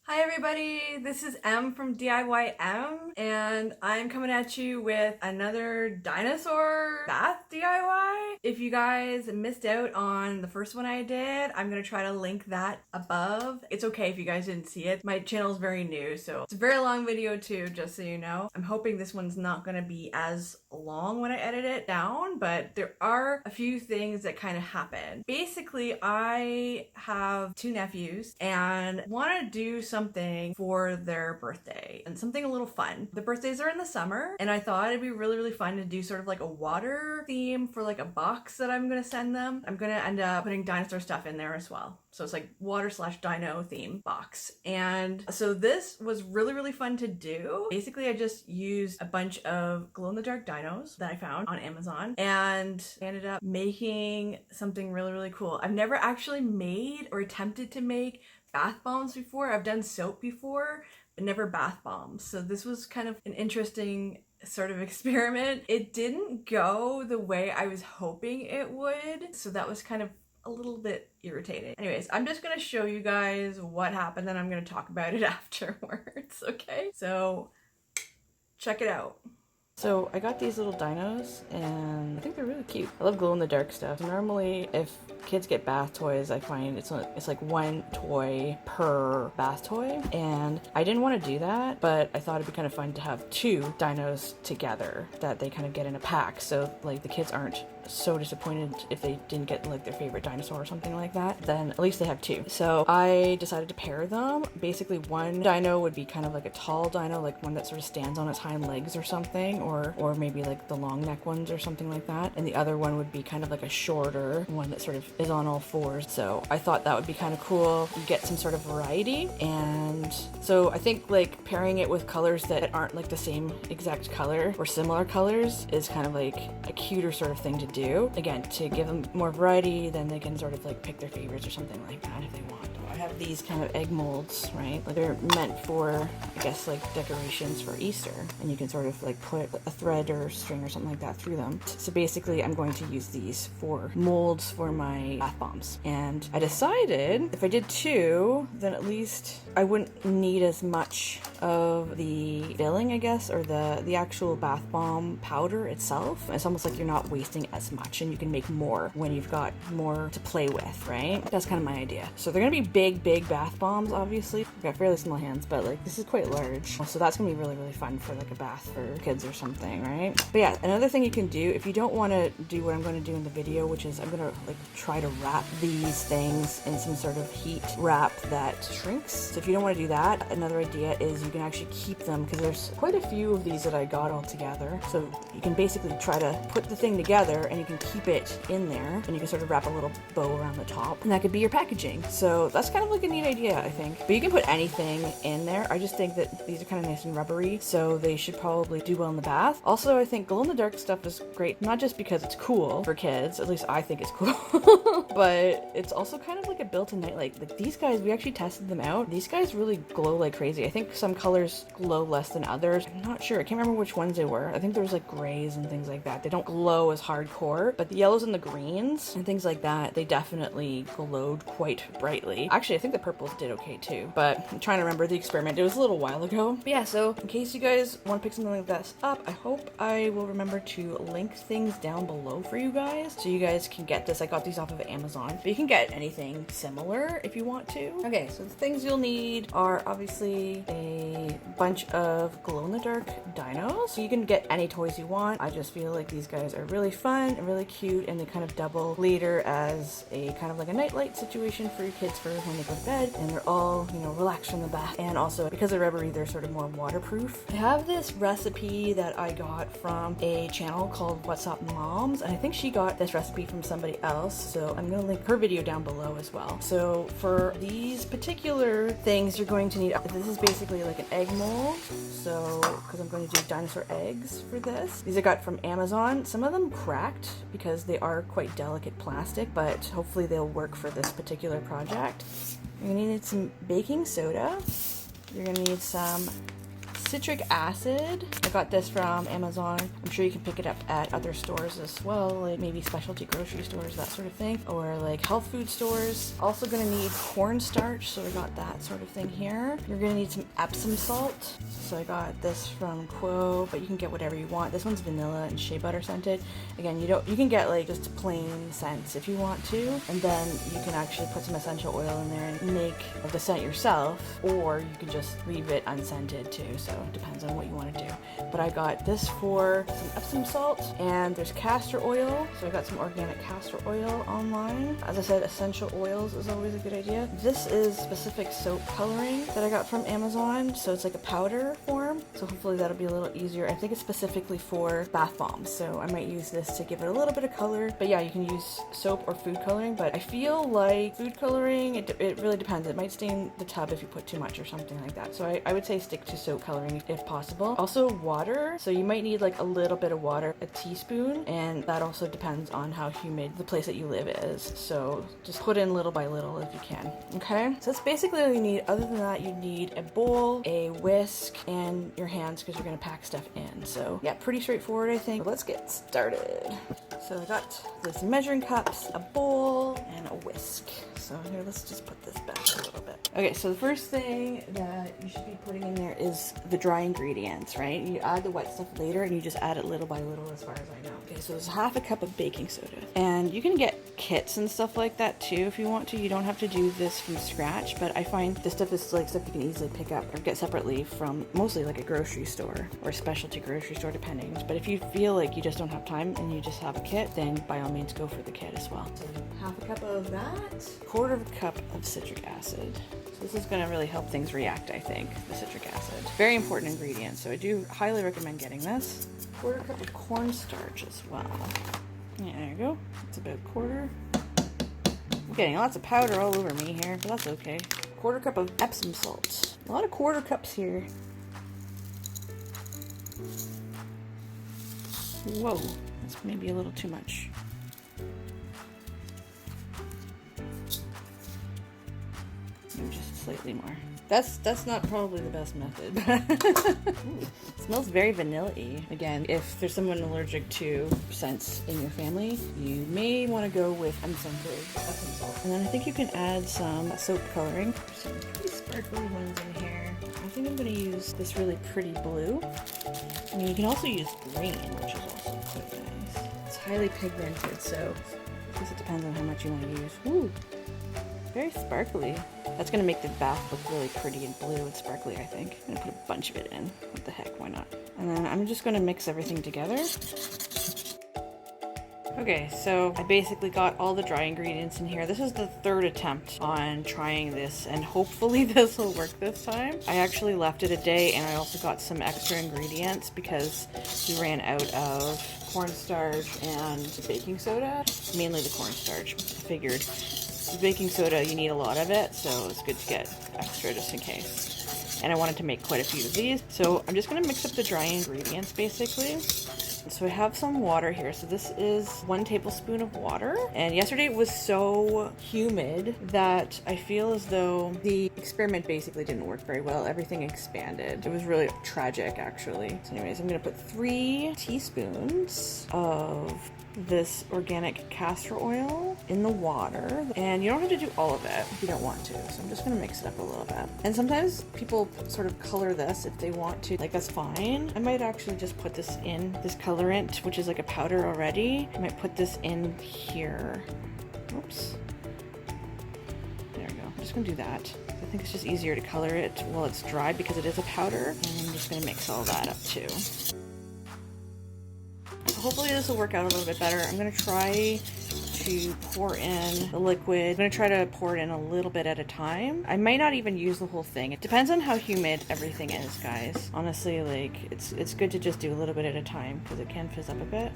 Hi everybody, this is M from D.I.Y and I'm coming at you with another dinosaur bath DIY. If you guys missed out on the first one I did, I'm gonna try to link that above. It's okay if you guys didn't see it. My channel is very new, so it's a very long video too, just so you know. I'm hoping this one's not gonna be as long when I edit it down, but there are a few things that kind of happen. Basically, I have two nephews and want to do something for their birthday and something a little fun. The birthdays are in the summer and I thought it'd be really fun to do sort of like a water theme for like a box that I'm gonna send them. I'm gonna end up putting dinosaur stuff in there as well. So it's like water/dino theme box. And so this was really fun to do. Basically, I just used a bunch of glow-in-the-dark dinos that I found on Amazon and ended up making something really cool. I've never actually made or attempted to make bath bombs before. I've done soap before, but never bath bombs. So this was kind of an interesting sort of experiment. It didn't go the way I was hoping it would. So that was kind of a little bit irritating. Anyways, I'm just gonna show you guys what happened, then I'm gonna talk about it afterwards, okay? So check it out. So I got these little dinos and I think they're really cute. I love glow-in-the-dark stuff. Normally if kids get bath toys, I find it's like one toy per bath toy, and I didn't want to do that, but I thought it'd be kind of fun to have two dinos together that they kind of get in a pack, so like the kids aren't so disappointed if they didn't get like their favorite dinosaur or something like that. Then at least they have two. So I decided to pair them. Basically one dino would be kind of like a tall dino, like one that sort of stands on its hind legs or something, or maybe like the long neck ones or something like that, and the other one would be kind of like a shorter one that sort of is on all fours. So I thought that would be kind of cool. You get some sort of variety, and so I think like pairing it with colors that aren't like the same exact color or similar colors is kind of like a cuter sort of thing to do. Again, to give them more variety, then they can sort of like pick their favorites or something like that if they want. I have these kind of egg molds, right? Like they're meant for, I guess, like decorations for Easter, and you can sort of like put a thread or string or something like that through them. So basically I'm going to use these for molds for my bath bombs, and I decided if I did two, then at least I wouldn't need as much of the filling, I guess, or the actual bath bomb powder itself. It's almost like you're not wasting as much, and you can make more when you've got more to play with, right? That's kind of my idea. So they're gonna be big bath bombs, obviously. I've got fairly small hands, but like this is quite large. So that's gonna be really fun for like a bath for kids or something, right? But yeah, another thing you can do if you don't want to do what I'm going to do in the video, which is I'm gonna like try to wrap these things in some sort of heat wrap that shrinks. So if you don't want to do that, another idea is you can actually keep them, because there's quite a few of these that I got all together. So you can basically try to put the thing together and you can keep it in there, and you can sort of wrap a little bow around the top, and that could be your packaging. So that's kind of like a neat idea, I think. But you can put anything in there. I just think that these are kind of nice and rubbery, so they should probably do well in the bath. Also, I think glow-in-the-dark stuff is great, not just because it's cool for kids, at least I think it's cool, but it's also kind of like a built-in nightlight. Like these guys, we actually tested them out. These guys really glow like crazy. I think some colors glow less than others. I'm not sure. I can't remember which ones they were. I think there was like grays and things like that. They don't glow as hardcore, but the yellows and the greens and things like that, they definitely glowed quite brightly. Actually, I think the purples did okay too, but I'm trying to remember the experiment. It was a little while ago. But yeah, so in case you guys want to pick something like this up, I hope I will remember to link things down below for you guys so you guys can get this. I got these off of Amazon, but you can get anything similar if you want to. Okay, so the things you'll need are obviously a bunch of glow-in-the-dark dinos. So you can get any toys you want. I just feel like these guys are really fun and really cute, and they kind of double later as a kind of like a nightlight situation for your kids for when they go to bed, and they're all, you know, relaxed from the bath. And also because they're rubbery, they're sort of more waterproof. I have this recipe that I got from a channel called What's Up Moms, and I think she got this recipe from somebody else, so I'm gonna link her video down below as well. So for these particular things you're going to need, this is basically like an egg mold, so because I'm going to do dinosaur eggs for this. These I got from Amazon. Some of them cracked because they are quite delicate plastic, but hopefully they'll work for this particular project. You're gonna need some baking soda. You're gonna need some citric acid. I got this from Amazon. I'm sure you can pick it up at other stores as well, like maybe specialty grocery stores, that sort of thing, or like health food stores. Also gonna need cornstarch, so I got that sort of thing here. You're gonna need some Epsom salt. So I got this from Quo, but you can get whatever you want. This one's vanilla and shea butter scented. Again, you can get like just plain scents if you want to, and then you can actually put some essential oil in there and make the scent yourself, or you can just leave it unscented too, so it depends on what you want to do. But I got this for some Epsom salt, and there's castor oil, so I got some organic castor oil online. As I said, essential oils is always a good idea. This is specific soap coloring that I got from Amazon, so it's like a powder form, so hopefully that'll be a little easier. I think it's specifically for bath bombs, so I might use this to give it a little bit of color. But yeah, you can use soap or food coloring, but I feel like food coloring, it really depends. It might stain the tub if you put too much or something like that, so I would say stick to soap coloring if possible. Also water, so you might need like a little bit of water, a teaspoon, and that also depends on how humid the place that you live is, so just put in little by little if you can. Okay, so that's basically all you need. Other than that, you need a bowl, a whisk, and your hands, because you're going to pack stuff in. So yeah, pretty straightforward, I think. Let's get started. So I got this measuring cups, a bowl, and a whisk. So here, let's just put this back a little bit. Okay, so the first thing that you should be putting in there is the dry ingredients, right? You add the wet stuff later, and you just add it little by little as far as I know. Okay, so there's half a cup of baking soda. And you can get kits and stuff like that too if you want to. You don't have to do this from scratch, but I find this stuff is like stuff you can easily pick up or get separately from mostly like a grocery store or a specialty grocery store, depending. But if you feel like you just don't have time and you just have a kit, then by all means go for the kit as well. So half a cup of that, quarter of a cup of citric acid. So this is going to really help things react, I think, the citric acid. Very important ingredient, so I do highly recommend getting this. Quarter cup of cornstarch as well. Yeah, there you go. It's about a quarter. I'm getting lots of powder all over me here, but that's okay. Quarter cup of Epsom salt. A lot of quarter cups here. Whoa, that's maybe a little too much. Maybe just slightly more. That's not probably the best method. Ooh, it smells very vanilla-y. Again, if there's someone allergic to scents in your family, you may want to go with unscented Epsom salt. And then I think you can add some soap coloring. There's some pretty sparkly ones in here. I think I'm going to use this really pretty blue. I mean, you can also use green, which is also quite nice. It's highly pigmented, so I guess it depends on how much you want to use. Ooh, very sparkly. That's going to make the bath look really pretty and blue and sparkly, I think. I'm going to put a bunch of it in. What the heck, why not? And then I'm just going to mix everything together. Okay, so I basically got all the dry ingredients in here. This is the third attempt on trying this, and hopefully this will work this time. I actually left it a day, and I also got some extra ingredients because we ran out of cornstarch and baking soda. Mainly the cornstarch. I figured with baking soda, you need a lot of it, so it's good to get extra just in case. And I wanted to make quite a few of these, so I'm just going to mix up the dry ingredients basically. So I have some water here. So this is 1 tablespoon of water. And yesterday it was so humid that I feel as though the experiment basically didn't work very well. Everything expanded. It was really tragic, actually. So anyways, I'm going to put 3 teaspoons of this organic castor oil in the water, and you don't have to do all of it if you don't want to, so I'm just going to mix it up a little bit. And sometimes people sort of color this if they want to, like, that's fine. I might actually just put this in this colorant, which is like a powder already. I might put this in here. Oops, there we go. I'm just going to do that. I think it's just easier to color it while it's dry because it is a powder, and I'm just going to mix all that up too. Hopefully this will work out a little bit better. I'm going to try to pour in the liquid. I'm going to try to pour it in a little bit at a time. I might not even use the whole thing. It depends on how humid everything is, guys. Honestly, like, it's good to just do a little bit at a time because it can fizz up a bit.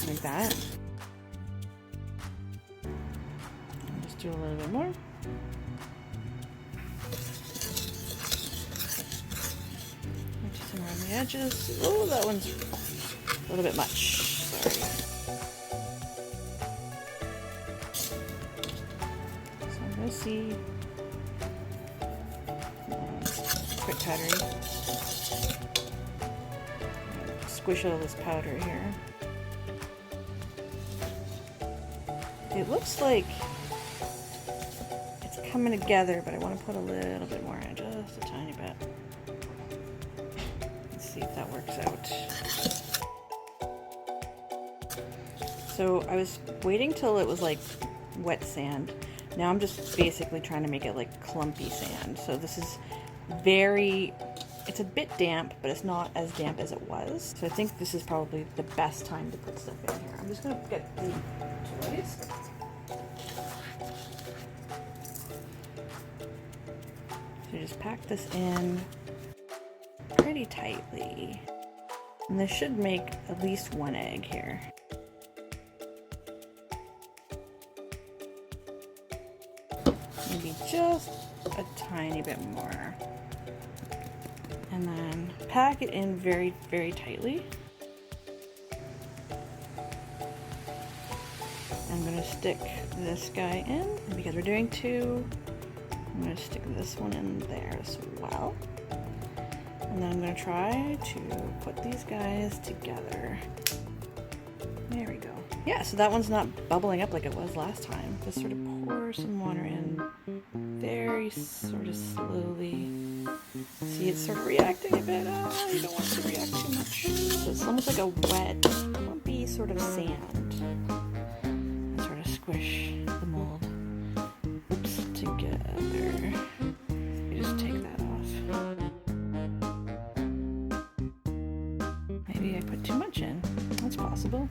Like that. I'll just do a little bit more. Around the edges. Oh, that one's a little bit much. Sorry. So I'm going to see. quite powdery. Squish all this powder here. It looks like it's coming together, but I want to put a little bit more in, just a tiny bit. Let's see if that works out. So I was waiting till it was like wet sand. Now I'm just basically trying to make it like clumpy sand. So this is it's a bit damp, but it's not as damp as it was. So I think this is probably the best time to put stuff in here. I'm just gonna get the toys. So just pack this in pretty tightly. And this should make at least one egg here. Maybe just a tiny bit more. And then pack it in very, very tightly. I'm gonna stick this guy in, and because we're doing two, I'm gonna stick this one in there as well. And then I'm gonna try to put these guys together. There we go. Yeah, so that one's not bubbling up like it was last time. Just sort of pour some water in very sort of slowly. See, it's sort of reacting a bit. Oh, you don't want it to react too much. So it's almost like a wet, lumpy sort of sand. And sort of squish the mold together. You just take that off. Maybe I put too much in. That's possible.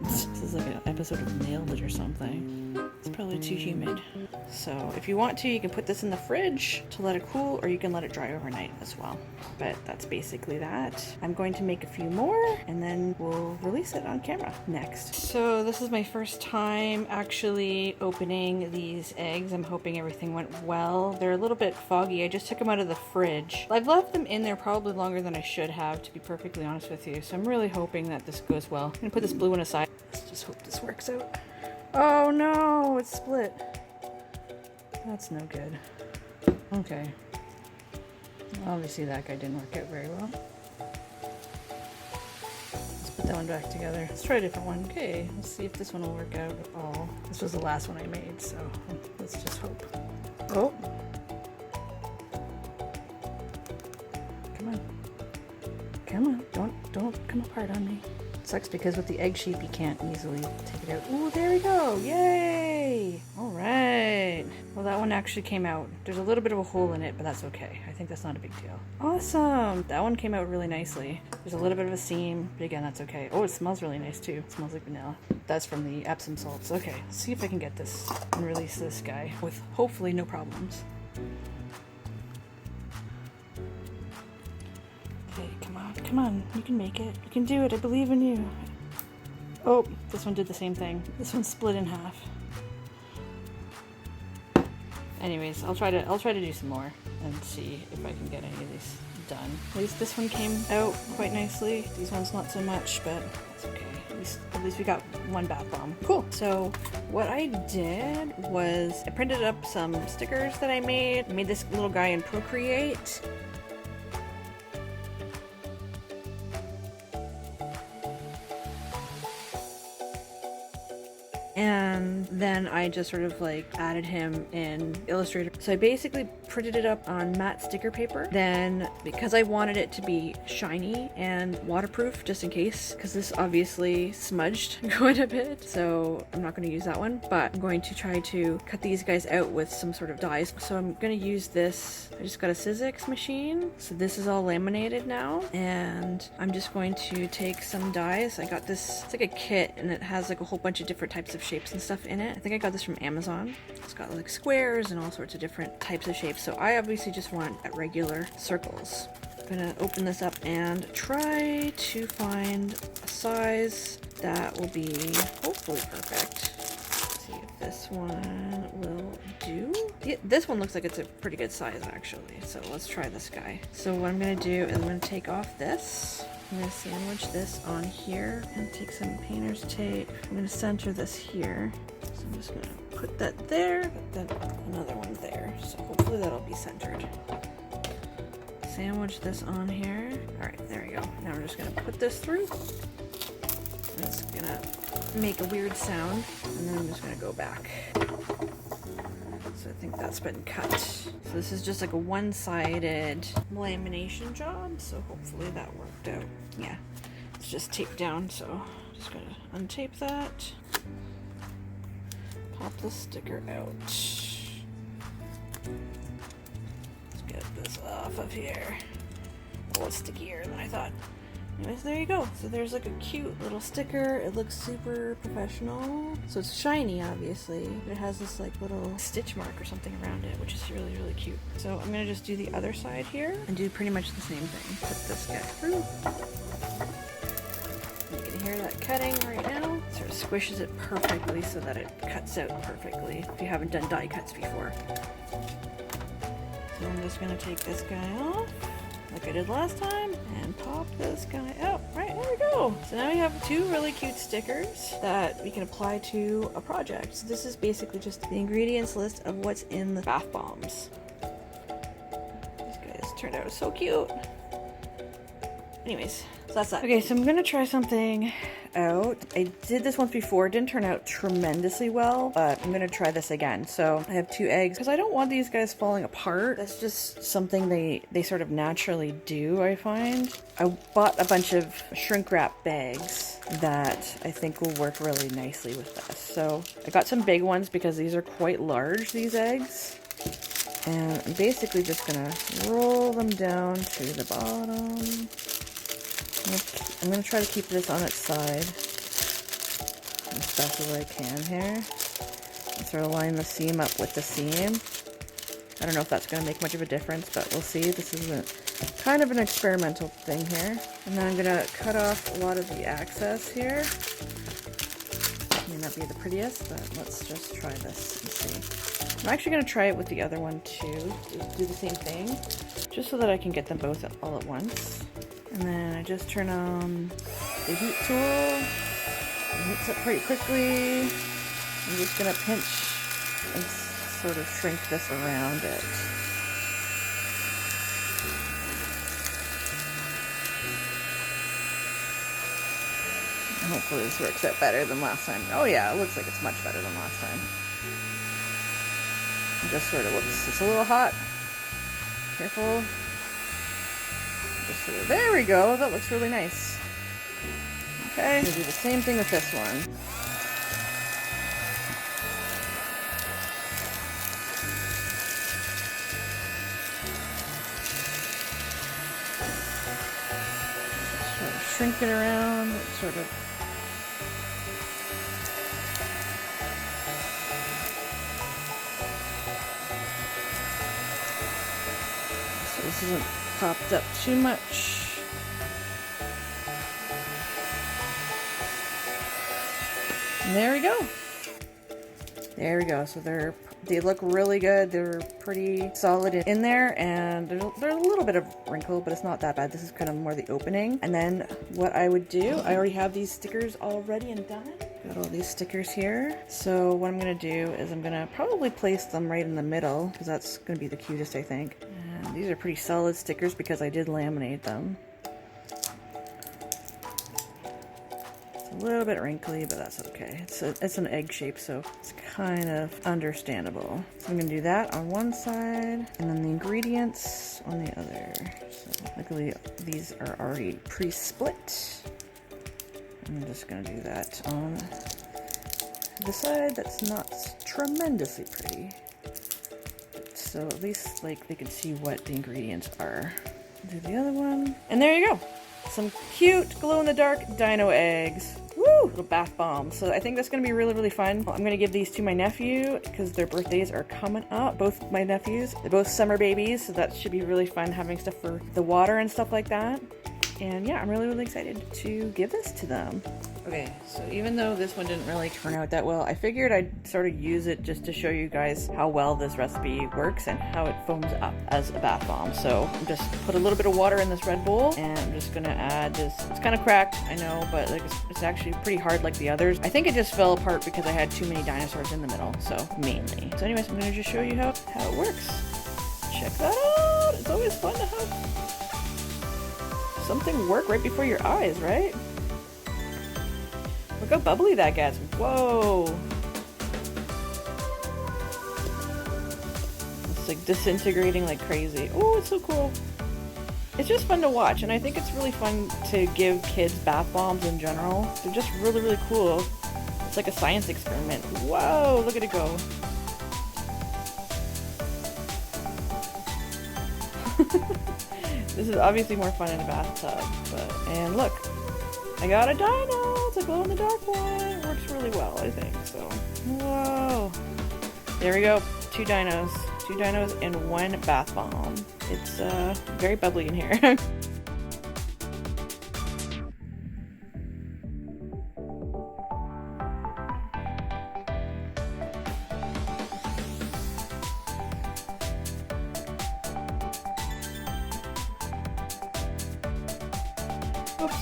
This is like an episode of Nailed It or something. It's probably too humid. So if you want to, you can put this in the fridge to let it cool, or you can let it dry overnight as well. But that's basically that. I'm going to make a few more and then we'll release it on camera next. So this is my first time actually opening these eggs. I'm hoping everything went well. They're a little bit foggy. I just took them out of the fridge. I've left them in there probably longer than I should have, to be perfectly honest with you. So I'm really hoping that this goes well. I'm gonna put this blue one aside. Let's just hope this works out. Oh no, it's split. That's no good. Okay. Obviously that guy didn't work out very well. Let's put that one back together. Let's try a different one. Okay, let's see if this one will work out at all. This was the last one I made, so let's just hope. Oh! Come on. Come on, don't come apart on me. Sucks because with the egg shape you can't easily take it out. Ooh, there we go! Yay! Alright. Well, that one actually came out. There's a little bit of a hole in it, but that's okay. I think that's not a big deal. Awesome! That one came out really nicely. There's a little bit of a seam, but again, that's okay. Oh, it smells really nice too. It smells like vanilla. That's from the Epsom salts. Okay, let's see if I can get this and release this guy with hopefully no problems. Okay, come on, you can make it. You can do it, I believe in you. Oh, this one did the same thing. This one split in half. Anyways, I'll try to do some more and see if I can get any of these done. At least this one came out quite nicely. These ones not so much, but that's okay. At least we got one bath bomb. Cool. So what I did was I printed up some stickers that I made. I made this little guy in Procreate. And then I just sort of like added him in Illustrator. So I basically printed it up on matte sticker paper. Then because I wanted it to be shiny and waterproof just in case, because this obviously smudged quite a bit. So I'm not going to use that one, but I'm going to try to cut these guys out with some sort of dies. So I'm going to use this. I just got a Citric machine. So this is all laminated now. And I'm just going to take some dies. I got this, it's like a kit and it has like a whole bunch of different types of shapes and stuff in it. I think I got this from Amazon. It's got like squares and all sorts of different types of shapes. So I obviously just want regular circles. I'm gonna open this up and try to find a size that will be hopefully perfect. Let's see if this one will do. The this one looks like it's a pretty good size actually. So let's try this guy. So what I'm gonna do is I'm gonna take off this. I'm gonna sandwich this on here and take some painter's tape. I'm gonna center this here. So I'm just gonna put that there, then another one there. So hopefully that'll be centered. Sandwich this on here. All right, there we go. Now we're just gonna put this through. It's gonna make a weird sound, and then I'm just gonna go back. So I think that's been cut. So this is just like a one-sided lamination job, so hopefully that worked out. Yeah, it's just taped down, so just gonna untape that. Pop the sticker out. Let's get this off of here. Oh, it's stickier than I thought. Anyways, there you go. So there's like a cute little sticker. It looks super professional. So it's shiny, obviously, but it has this like little stitch mark or something around it, which is really, really cute. So I'm gonna just do the other side here and do pretty much the same thing. Put this guy through. You can hear that cutting right now. Sort of squishes it perfectly so that it cuts out perfectly if you haven't done die cuts before. So I'm just gonna take this guy off, like I did last time, and pop this guy out. Right, there we go. So now we have two really cute stickers that we can apply to a project. So this is basically just the ingredients list of what's in the bath bombs. These guys turned out so cute. Anyways, so that's that. Okay, so I'm gonna try something out. I did this once before. It didn't turn out tremendously well, but I'm gonna try this again. So I have 2 eggs because I don't want these guys falling apart. That's just something they sort of naturally do, I find. I bought a bunch of shrink wrap bags that I think will work really nicely with this. So I got some big ones because these are quite large, these eggs. And I'm basically just gonna roll them down to the bottom. I'm going to try to keep this on its side as best as I can here. And sort of line the seam up with the seam. I don't know if that's going to make much of a difference, but we'll see. This is kind of an experimental thing here. And then I'm going to cut off a lot of the excess here. May not be the prettiest, but let's just try this and see. I'm actually going to try it with the other one too. Do the same thing, just so that I can get them both all at once. And then I just turn on the heat tool. It heats up pretty quickly. I'm just gonna pinch and sort of shrink this around it. And hopefully this works out better than last time. Oh yeah, it looks like it's much better than last time. Just sort of, whoops, it's a little hot. Careful. There we go, that looks really nice. Okay, we'll do the same thing with this one. Sort of shrink it around, sort of. So this isn't popped up too much. And there we go. There we go. So they look really good. They're pretty solid in there, and there's a little bit of wrinkle, but it's not that bad. This is kind of more the opening. And then what I would do, I already have these stickers all ready and done. Got all these stickers here. So what I'm gonna do is I'm gonna probably place them right in the middle, because that's gonna be the cutest, I think. And these are pretty solid stickers because I did laminate them. A little bit wrinkly, but that's okay. It's an egg shape, so it's kind of understandable. So I'm gonna do that on one side, and then the ingredients on the other. So luckily these are already pre-split. I'm just gonna do that on the side that's not tremendously pretty. So at least like they can see what the ingredients are. Do the other one, and there you go. Some cute glow-in-the-dark dino eggs. Woo! Little bath bombs. So I think that's going to be really, really fun. I'm going to give these to my nephew because their birthdays are coming up. Both my nephews. They're both summer babies, so that should be really fun having stuff for the water and stuff like that. And yeah, I'm really excited to give this to them. Okay, so even though this one didn't really turn out that well, I figured I'd sort of use it just to show you guys how well this recipe works and how it foams up as a bath bomb. So I'm just put a little bit of water in this red bowl, and I'm just gonna add this. It's kind of cracked, I know, but like it's actually pretty hard like the others. I think it just fell apart because I had too many dinosaurs in the middle, so mainly. So anyways, I'm gonna just show you how it works. Check that out! It's always fun to have something work right before your eyes, right? Look how bubbly that gets. Whoa! It's like disintegrating like crazy. Oh, it's so cool. It's just fun to watch, and I think it's really fun to give kids bath bombs in general. They're just really cool. It's like a science experiment. Whoa, look at it go. This is obviously more fun in a bathtub, and look, I got a dino! It's a glow-in-the-dark one! It works really well, I think, so. Whoa! There we go. 2 dinos. 2 dinos and 1 bath bomb. It's very bubbly in here. Oops.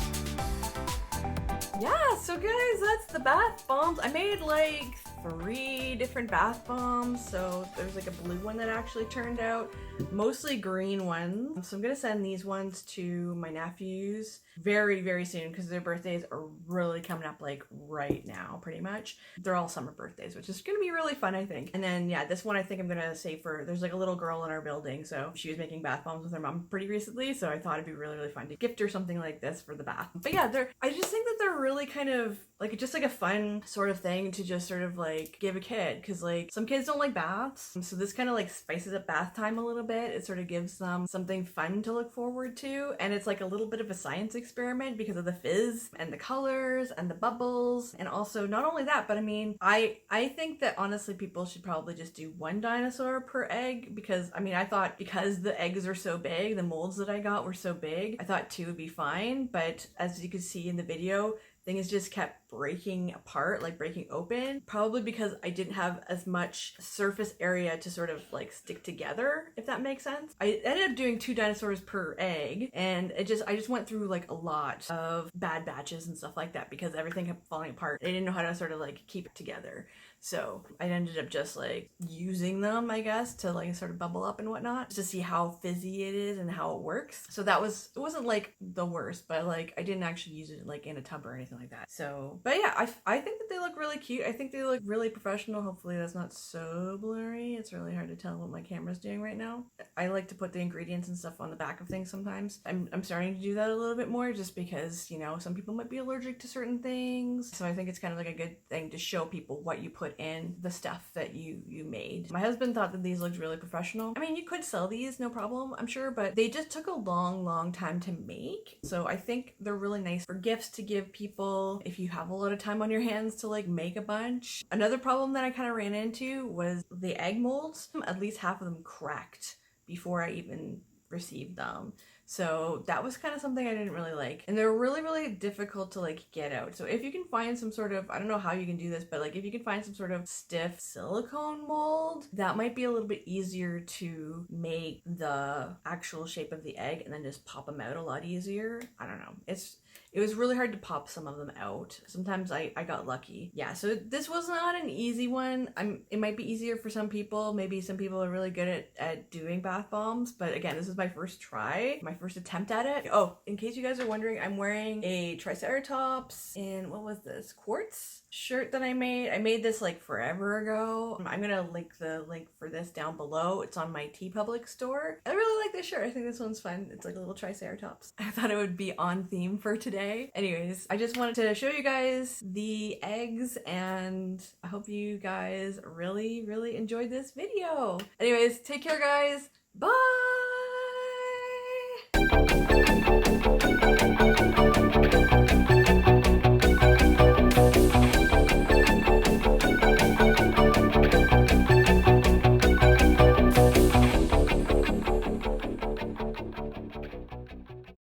Yeah, so guys, that's the bath bombs. I made like 3 different bath bombs. So there's like a blue one that actually turned out, mostly green ones. So I'm gonna send these ones to my nephews very soon because their birthdays are really coming up like right now, pretty much. They're all summer birthdays, which is gonna be really fun, I think. And then yeah, this one I think I'm gonna save for, there's like a little girl in our building, so she was making bath bombs with her mom pretty recently, so I thought it'd be really fun to gift her something like this for the bath. But yeah, I just think that they're really kind of like just like a fun sort of thing to just sort of like give a kid, because like some kids don't like baths, so this kind of like spices up bath time a little bit. It sort of gives them something fun to look forward to, and it's like a little bit of a science experiment because of the fizz and the colors and the bubbles. And also not only that, but I mean, I think that honestly people should probably just do 1 dinosaur per egg, because I mean, I thought because the eggs are so big, the molds that I got were so big, I thought 2 would be fine. But as you can see in the video, things just kept breaking apart, like breaking open, probably because I didn't have as much surface area to sort of like stick together, if that makes sense. I ended up doing 2 dinosaurs per egg, and I just went through like a lot of bad batches and stuff like that because everything kept falling apart. I didn't know how to sort of like keep it together. So I ended up just like using them, I guess, to like sort of bubble up and whatnot, to see how fizzy it is and how it works. So it wasn't like the worst, but like I didn't actually use it like in a tub or anything like that. So, but yeah, I think that they look really cute. I think they look really professional. Hopefully that's not so blurry. It's really hard to tell what my camera's doing right now. I like to put the ingredients and stuff on the back of things sometimes. I'm starting to do that a little bit more just because, you know, some people might be allergic to certain things. So I think it's kind of like a good thing to show people what you put in the stuff that you made. My husband thought that these looked really professional. I mean, you could sell these, no problem, I'm sure, but they just took a long time to make. So I think they're really nice for gifts to give people if you have a lot of time on your hands to like make a bunch. Another problem that I kind of ran into was the egg molds. At least half of them cracked before I even received them. So that was kind of something I didn't really like. And they're really difficult to like get out. So if you can find some sort of, I don't know how you can do this, but like if you can find some sort of stiff silicone mold, that might be a little bit easier to make the actual shape of the egg and then just pop them out a lot easier. I don't know. It was really hard to pop some of them out. Sometimes I got lucky. Yeah, so this was not an easy one. It might be easier for some people. Maybe some people are really good at doing bath bombs. But again, this is my first try, my first attempt at it. Oh, in case you guys are wondering, I'm wearing a Triceratops in, what was this, quartz shirt that I made. I made this like forever ago. I'm gonna link the link for this down below. It's on my TeePublic store. I really like this shirt. I think this one's fun. It's like a little Triceratops. I thought it would be on theme for today. Anyways, I just wanted to show you guys the eggs, and I hope you guys really enjoyed this video. Anyways, take care guys. Bye!